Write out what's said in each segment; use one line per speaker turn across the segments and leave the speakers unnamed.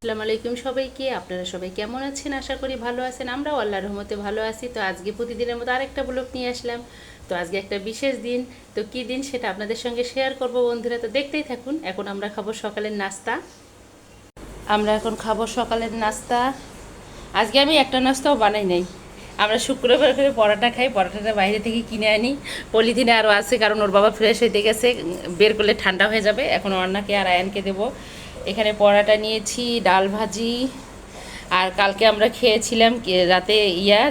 আসসালামু আলাইকুম সবাইকে। আপনারা সবাই কেমন আছেন? আশা করি ভালো আছেন। আমরাও আল্লাহর রহমতে ভালো আছি। তো আজকে প্রতিদিনের মতো আরেকটা ব্লগ নিয়ে আসলাম। তো আজকে একটা বিশেষ দিন। তো কী দিন সেটা আপনাদের সঙ্গে শেয়ার করব বন্ধুরা। তো দেখতেই থাকুন। এখন আমরা খাবো সকালের নাস্তা। আমরা এখন খাবো সকালের নাস্তা। আজকে আমি একটা নাস্তাও বানাই নাই। আমরা শুক্রবার করে পরোটা খাই। পরোটাটা বাইরে থেকে কিনে আনি। পলিথিনে আরও আছে, কারণ ওর বাবা ফ্রেশ হইতে গেছে, বের করলে ঠান্ডা হয়ে যাবে। এখন অন্নাকে আর আয়ানকে দেবো। এখানে পরোটা নিয়েছি, ডাল ভাজি, আর কালকে আমরা খেয়েছিলাম রাতে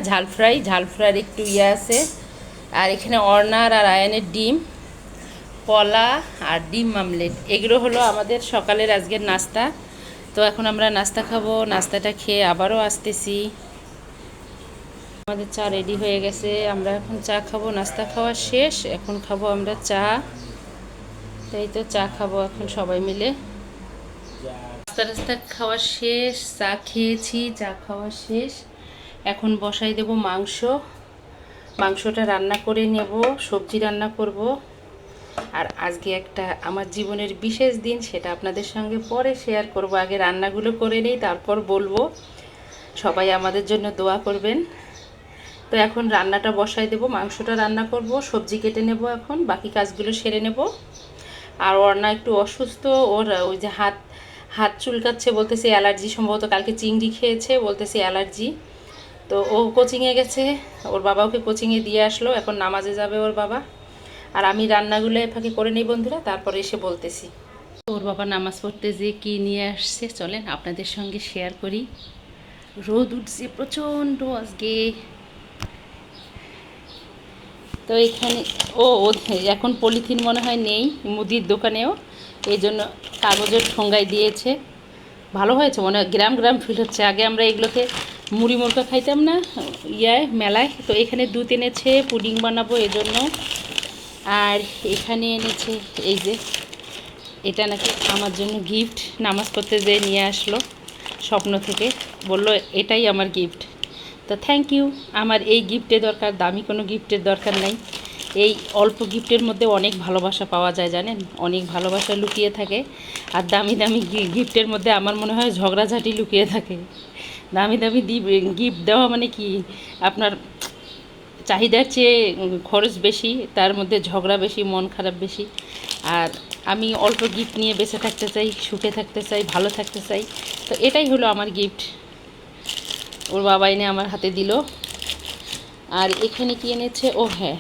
ঝাল ফ্রাইয়ের একটু আছে। আর এখানে অর্নার আর আয়ানের ডিম, কলা আর ডিম আমলেট, এগুলো হলো আমাদের সকালের আজকের নাস্তা। তো এখন আমরা নাস্তা খাবো। নাস্তাটা খেয়ে আবারও আসতেছি। আমাদের চা রেডি হয়ে গেছে। আমরা এখন চা খাবো। নাস্তা খাওয়া শেষ, এখন খাবো আমরা চা। তাই তো চা খাবো এখন সবাই মিলে। নাস্তা টাস্তা খাওয়া শেষ, চা খেয়েছি, চা খাওয়া শেষ। এখন বসাই দেব মাংস। মাংসটা রান্না করে নেব, সবজি রান্না করব। আর আজকে একটা আমার জীবনের বিশেষ দিন, সেটা আপনাদের সঙ্গে পরে শেয়ার করব। আগে রান্নাগুলো করে নিই, তারপর বলবো। সবাই আমাদের জন্য দোয়া করবেন। তো এখন রান্নাটা বসাই দেব, মাংসটা রান্না করব, সবজি কেটে নেব, এখন বাকি কাজগুলো সেরে নেব। আর অর্ণা একটু অসুস্থ, ওর ওই যে হাত হাত চুলকাচ্ছে, বলতেছে অ্যালার্জি, সম্ভবত কালকে চিংড়ি খেয়েছে, বলতেছে অ্যালার্জি। তো ও কোচিংয়ে গেছে, ওর বাবা ওকে কোচিংয়ে দিয়ে আসলো, এখন নামাজে যাবে ওর বাবা। আর আমি রান্নাগুলো ফাঁকে করে নিই বন্ধুরা, তারপরে এসে বলতেছি। ওর বাবা নামাজ পড়তে যে কি নিয়ে আসছে চলেন আপনাদের সঙ্গে শেয়ার করি। রোদ উঠছে প্রচণ্ড আজকে। তো এখানে ও এখন পলিথিন মনে হয় নেই মুদির দোকানেও, এই জন্য কাগজের ঠোঙ্গায় দিয়েছে। ভালো হয়েছে মনে হয়, গ্রাম গ্রাম ফিল হচ্ছে। আগে আমরা এগুলোতে মুড়ি মুড়কা খাইতাম না মেলায়। তো এখানে দুধ এনেছে, পুডিং বানাবো এজন্য। আর এখানে এনেছে এই যে, এটা নাকি আমার জন্য গিফট, নামাজ পড়তে যেয়ে নিয়ে আসলো স্বপ্ন থেকে, বলল এটাই আমার গিফট। তো থ্যাংক ইউ। আমার এই গিফটের দরকার, দামি কোনো গিফটের দরকার নাই। এই অল্প গিফটের মধ্যে অনেক ভালোবাসা পাওয়া যায় জানেন, অনেক ভালোবাসা লুকিয়ে থাকে। আর দামি দামি গিফটের মধ্যে আমার মনে হয় ঝগড়াঝাটি লুকিয়ে থাকে। দামি দামি গিফট দেওয়া মানে কি, আপনার চাহিদার চেয়ে খরচ বেশি, তার মধ্যে ঝগড়া বেশি, মন খারাপ বেশি। আর আমি অল্প গিফট নিয়ে বেঁচে থাকতে চাই, সুখে থাকতে চাই, ভালো থাকতে চাই। তো এটাই হলো আমার গিফট, ওর বাবা এনে আমার হাতে দিল। আর এখানে কি এনেছে, ও হ্যাঁ,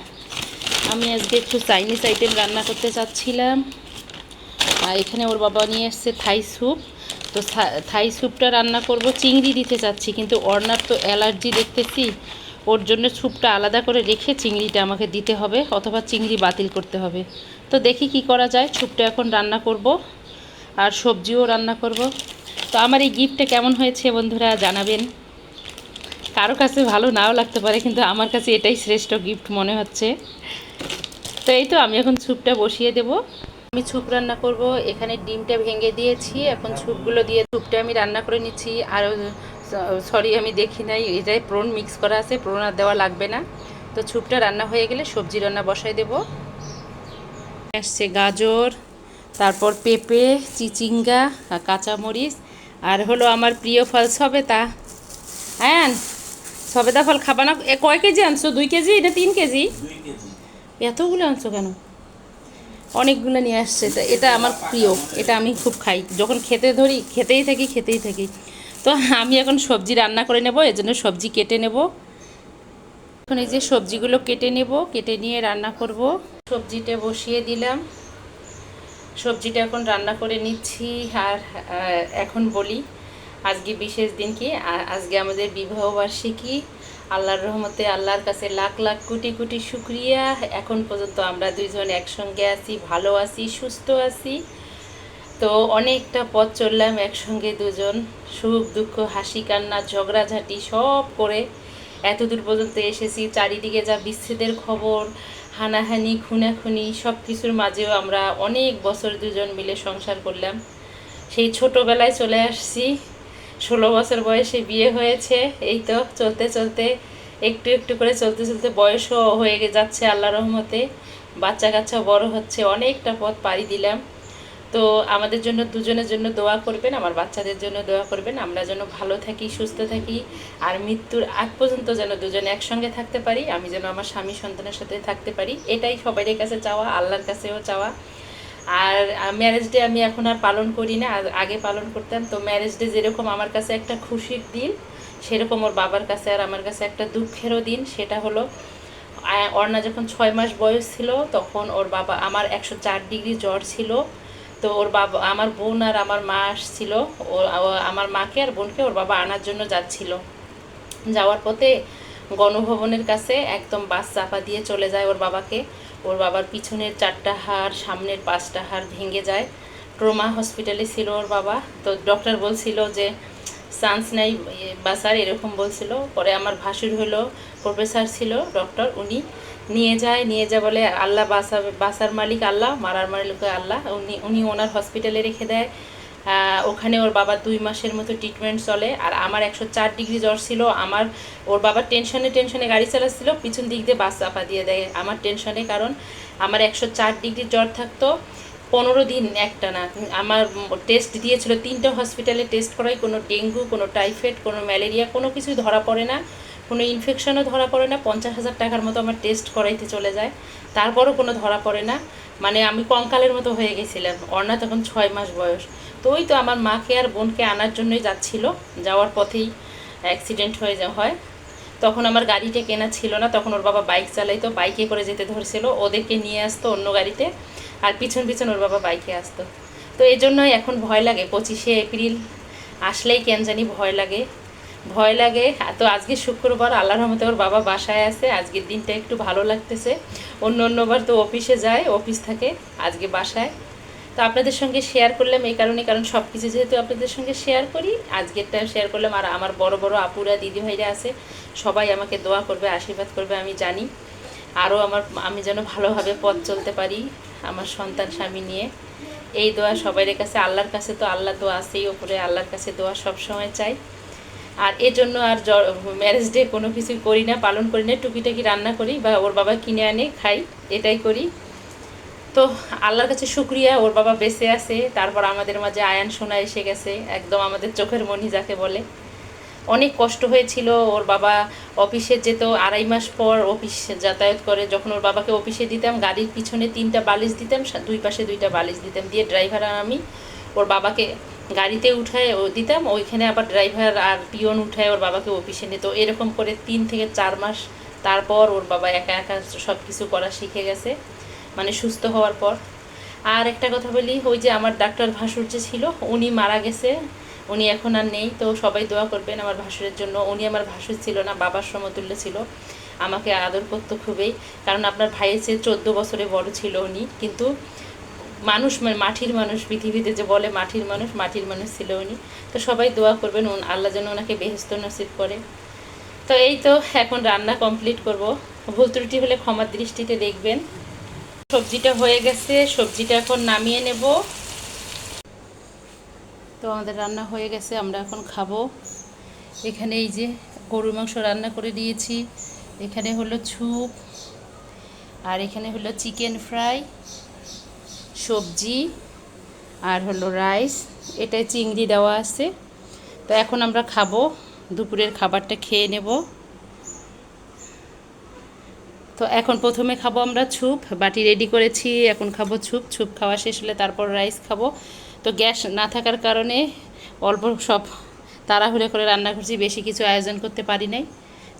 আমি আজকে একটু চাইনিজ আইটেম রান্না করতে চাচ্ছিলাম। আর এখানে ওর বাবা নিয়ে এসছে থাই স্যুপ। তো থাই স্যুপটা রান্না করব, চিংড়ি দিতে চাচ্ছি, কিন্তু অর্ণার তো অ্যালার্জি দেখতেছি, ওর জন্য স্যুপটা আলাদা করে রেখে চিংড়িটা আমাকে দিতে হবে, অথবা চিংড়ি বাতিল করতে হবে। তো দেখি কি করা যায়। স্যুপটা এখন রান্না করব, আর সবজিও রান্না করব। তো আমার এই গিফটটা কেমন হয়েছে বন্ধুরা জানাবেন। কারো কাছে ভালো নাও লাগতে পারে, কিন্তু আমার কাছে এটাই শ্রেষ্ঠ গিফট মনে হচ্ছে। তো এই তো আমি এখন স্যুপটা বসিয়ে দেব। আমি স্যুপ রান্না করব। এখানে ডিমটা ভেঙে দিয়েছি, এখন স্যুপগুলো দিয়ে স্যুপটা আমি রান্না করে নিচ্ছি। আর সরি, আমি দেখি নাই এটাই প্রন মিক্স করা আছে, প্রন আর দেওয়া লাগবে না। তো স্যুপটা রান্না হয়ে গেলে সবজি রান্না বসাই দেব। আসছে গাজর, তারপর পেঁপে, চিচিঙ্গা, কাঁচামরিচ, আর হলো আমার প্রিয় ফল সবেদা। হ্যাঁ, সবেদা ফল খাবা না? কয় কেজি আনছো? 2 কেজি না 3 কেজি? এতগুলো আনছো কেন? অনেকগুলো নিয়ে আসছে। তো এটা আমার প্রিয়, এটা আমি খুব খাই, যখন খেতে ধরি খেতেই থাকি। তো আমি এখন সবজি রান্না করে নেব, এজন্য সবজি কেটে নেব। এখন এই যে সবজিগুলো কেটে নেব, কেটে নিয়ে রান্না করব। সবজিটা বসিয়ে দিলাম, সবজিটা এখন রান্না করে নিচ্ছি। আর এখন বলি আজকে বিশেষ দিন কি, আজকে আমাদের বিবাহবার্ষিকী। আল্লাহর রহমতে আল্লাহর কাছে লাখ লাখ কোটি কোটি শুকরিয়া, এখন পর্যন্ত আমরা দুইজন একসঙ্গে আছি, ভালো আছি, সুস্থ আছি। তো অনেকটা পথ চললাম একসঙ্গে দুজন, সুখ দুঃখ, হাসি কান্না, ঝগড়াঝাটি সব করে এতদূর পর্যন্ত এসেছি। চারিদিকে যা বিচ্ছেদের খবর, হানাহানি, খুনাখুনি, সব কিছুর মাঝেও আমরা অনেক বছর দুজন মিলে সংসার করলাম। সেই ছোটোবেলায় চলে আসছি, 16 বছর বয়সে বিয়ে হয়েছে। এই তো চলতে চলতে একটু একটু করে চলতে চলতে বয়সও হয়ে যাচ্ছে আল্লাহ রহমতে, বাচ্চা কাচ্চা বড় হচ্ছে, অনেকটা পথ পাড়ি দিলাম। তো আমাদের জন্য দুজনের জন্য দোয়া করবেন, আমার বাচ্চাদের জন্য দোয়া করবেন, আমরা যেন ভালো থাকি, সুস্থ থাকি, আর মৃত্যুর আগ পর্যন্ত যেন দুজনে একসঙ্গে থাকতে পারি, আমি যেন আমার স্বামী সন্তানের সাথে থাকতে পারি, এটাই সবাইয়ের কাছে চাওয়া, আল্লাহর কাছেও চাওয়া। আর ম্যারেজ ডে আমি এখন আর পালন করি না, আগে পালন করতাম। তো ম্যারেজ ডে যেরকম আমার কাছে একটা খুশির দিন, সেরকম ওর বাবার কাছে আর আমার কাছে একটা দুঃখেরও দিন। সেটা হলো অর্ণা যখন 6 মাস বয়স ছিল তখন ওর বাবা, আমার 104 ডিগ্রি জ্বর ছিল। তো ওর বাবা, আমার বোন আর আমার মা আসছিল, আমার মাকে আর বোনকে ওর বাবা আনার জন্য যাচ্ছিল। যাওয়ার পথে গণভবনের কাছে একদম বাস চাপা দিয়ে চলে যায় ওর বাবাকে। ওর বাবার পিছনের 4টা হাড়, সামনের 5টা হাড় ভেঙে যায়। ট্রমা হসপিটালে ছিল ওর বাবা। তো ডক্টর বলছিল যে চান্স নাই বাঁচার, এরকম বলছিল। পরে আমার ভাসুর হলো প্রফেসর ছিল ডক্টর, উনি নিয়ে যায় বলে আল্লাহ বাঁচাবে, বাঁচার মালিক আল্লাহ, মারার মালিক আল্লাহ। উনি ওনার হসপিটালে রেখে দেয়। ওখানে ওর বাবার 2 মাসের মতো ট্রিটমেন্ট চলে। আর আমার 104 ডিগ্রি জ্বর ছিল। ওর বাবার টেনশনে গাড়ি চালাচ্ছিল, পিছন দিক দিয়ে বাস চাপা দিয়ে দেয় আমার টেনশনে। কারণ আমার 104 ডিগ্রি জ্বর থাকতো 15 দিন একটা না। আমার টেস্ট দিয়েছিল 3টা হসপিটালে টেস্ট করাই, কোনো ডেঙ্গু, কোনো টাইফয়েড, কোনো ম্যালেরিয়া, কোনো কিছুই ধরা পড়ে না, কোনো ইনফেকশনও ধরা পড়ে না। 50,000 টাকার মতো আমার টেস্ট করাইতে চলে যায়, তারপরও কোনো ধরা পড়ে না। মানে আমি কঙ্কালের মতো হয়ে গেছিলাম। অর্ণা তখন 6 মাস বয়স। তো ওই তো আমার মাকে আর বোনকে আনার জন্যই যাচ্ছিল, যাওয়ার পথেই অ্যাক্সিডেন্ট হয়। তখন আমার গাড়িটা কেনা ছিল না, তখন ওর বাবা বাইক চালাইতো, বাইকে করে যেতে ধরছিল, ওদেরকে নিয়ে আসতো অন্য গাড়িতে, আর পিছন ওর বাবা বাইকে আসতো। তো এই জন্যই এখন ভয় লাগে, 25শে এপ্রিল আসলেই কেন জানি ভয় লাগে। তো আজকে শুক্রবার, আল্লাহর রহমতে ওর বাবা বাসায় আছে, আজকের দিনটা একটু ভালো লাগতেছে। অন্যবার তো অফিসে যায়, অফিস থাকে, আজকে বাসায়। তো আপনাদের সঙ্গে শেয়ার করলাম এই কারণ সব কিছু যেহেতু আপনাদের সঙ্গে শেয়ার করি, আজকেরটা শেয়ার করলাম। আর আমার বড় আপুরা, দিদিভাইরা আছে, সবাই আমাকে দোয়া করবে, আশীর্বাদ করবে, আমি জানি। আরও আমি যেন ভালোভাবে পথ চলতে পারি আমার সন্তান স্বামী নিয়ে, এই দোয়া সবাইয়ের কাছে, আল্লাহর কাছে তো আল্লাহ তো আছেই ওপরে, আল্লাহর কাছে দোয়া সব সময় চাই। আর এজন্য আর ম্যারেজ ডে কোনো কিছু করি না, পালন করি না, টুকিটাকি রান্না করি বা ওর বাবা কিনে আনে খাই, এটাই করি। তো আল্লাহর কাছে শুক্রিয়া, ওর বাবা বেঁচে আছে। তারপর আমাদের মাঝে আয়ান সোনা এসে গেছে, একদম আমাদের চোখের মণি যাকে বলে। অনেক কষ্ট হয়েছিল, ওর বাবা অফিসে যেত, 2.5 মাস পর অফিস যাতায়াত করে। যখন ওর বাবাকে অফিসে দিতাম, গাড়ির পিছনে 3টা বালিশ দিতাম, 2 পাশে 2টা বালিশ দিতাম, দিয়ে ড্রাইভার আর আমি ওর বাবাকে গাড়িতে উঠায় দিতাম, ওইখানে আবার ড্রাইভার আর পিয়ন উঠায় ওর বাবাকে অফিসে নিত। এরকম করে 3 থেকে 4 মাস তারপর ওর বাবা একা সব কিছু করা শিখে গেছে, মানে সুস্থ হওয়ার পর। আর একটা কথা বলি, ওই যে আমার ডাক্তার ভাসুর যে ছিল, উনি মারা গেছে, উনি এখন আর নেই। তো সবাই দোয়া করবেন আমার ভাসুরের জন্য। উনি আমার ভাসুর ছিল না, বাবার সমতুল্য ছিল, আমাকে আদর করতো খুবই। কারণ আপনার ভাইয়ের চেয়ে 14 বছরে বড় ছিল উনি। কিন্তু মানুষ, মানে মাটির মানুষ, পৃথিবীতে যে বলে মাটির মানুষ ছিল উনি। তো সবাই দোয়া করবেন আল্লাহ যেন ওনাকে বেহেশত নসিব করে। তো এই তো এখন রান্না কমপ্লিট করব, ভুল ত্রুটি হলে ক্ষমার দৃষ্টিতে দেখবেন। সবজিটা হয়ে গেছে, সবজিটা এখন নামিয়ে নেব। তো আমাদের রান্না হয়ে গেছে, আমরা এখন খাবো। এখানে এই যে গরুর মাংস রান্না করে দিয়েছি, এখানে হলো স্যুপ, আর এখানে হলো চিকেন ফ্রাই, সবজি, আর হলো রাইস, এটাই চিংড়ি দেওয়া আছে। তো এখন আমরা খাবো, দুপুরের খাবারটা খেয়ে নেব। তো এখন প্রথমে খাবো আমরা স্যুপ, বাটি রেডি করেছি, এখন খাবো স্যুপ খাওয়া শেষ হলে তারপর রাইস খাবো। তো গ্যাস না থাকার কারণে অল্প সব তাড়াহুড়ো করে রান্না করছি, বেশি কিছু আয়োজন করতে পারি নাই।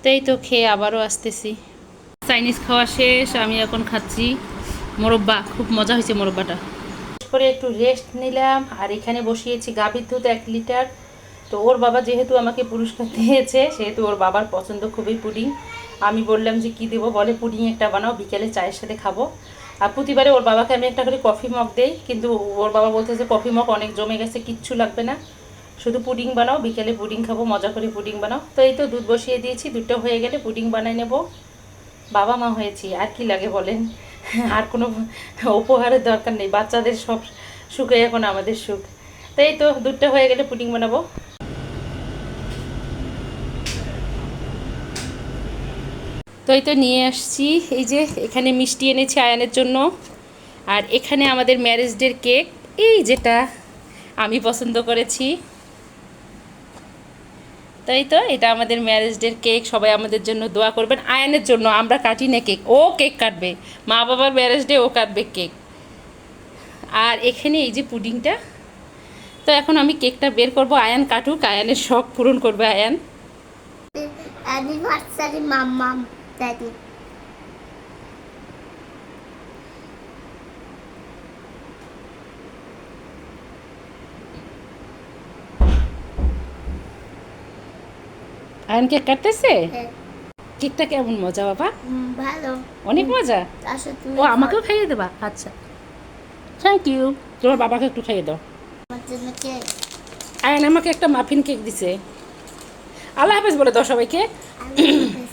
তো এই তো খেয়ে আবারও আসতেছি। চাইনিজ খাওয়া শেষ, আমি এখন খাচ্ছি মোরব্বা, খুব মজা হয়েছে মোরব্বাটা। করে একটু রেস্ট নিলাম। আর এখানে বসিয়েছি গাভীর দুধ 1 লিটার। তো ওর বাবা যেহেতু আমাকে পুরস্কার দিয়েছে, সেহেতু ওর বাবার পছন্দ খুবই পুডিং। আমি বললাম যে কি দেবো, বলে পুডিং একটা বানাও, বিকেলে চায়ের সাথে খাবো। আর প্রতিবারে ওর বাবাকে আমি একটা করে কফি মগ দেই, কিন্তু ওর বাবা বলতেছে কফি মগ অনেক জমে গেছে, কিচ্ছু লাগবে না, শুধু পুডিং বানাও, বিকেলে পুডিং খাবো, মজা করে পুডিং বানাও। তো এই তো দুধ বসিয়ে দিয়েছি, দুধটা হয়ে গেলে পুডিং বানাই নেব। বাবা মা হয়েছি, আর কি লাগে বলেন, আর কোনো উপহারের দরকার নেই, বাচ্চাদের সব সুখে এখন আমাদের সুখ। তো এই তো দুধটা হয়ে গেলে পুডিং বানাবো। তো এই তো নিয়ে আসছি, এই যে এখানে মিষ্টি এনেছি আয়ানের জন্য, আর এখানে আমাদের ম্যারেজ ডের কেক, এই যেটা আমি পছন্দ করেছি, তাই তো এটা আমাদের ম্যারেজ ডের কেক। সবাই আমাদের জন্য দোয়া করবেন। আয়ানের জন্য, আমরা কাটি না কেক, ও কেক কাটবে। মা বাবার ম্যারেজ ডে ও কাটবে কেক। আর এখানে এই যে পুডিংটা। তো এখন আমি কেকটা বের করব, আয়ান কাটুক, আয়ানের শখ পূরণ করবে আয়ান।
অ্যানিভার্সারি মাম্মাম ড্যাডি।
আয়ান কেক কাটতেছে। কেকটা কেমন মজা বাবা?
ভালো,
অনেক মজা।
আসলে তুমি
ও আমাকেও খাইয়ে দেবা? আচ্ছা, থ্যাংক ইউ। তোমার বাবাকে একটু খাইয়ে দাও।
আমার জন্য কেক।
আয়ান আমাকে একটা মাফিন কেক দিছে। আল্লাহ হাফেজ বলে দাও সবাইকে।
আল্লাহ হাফেজ।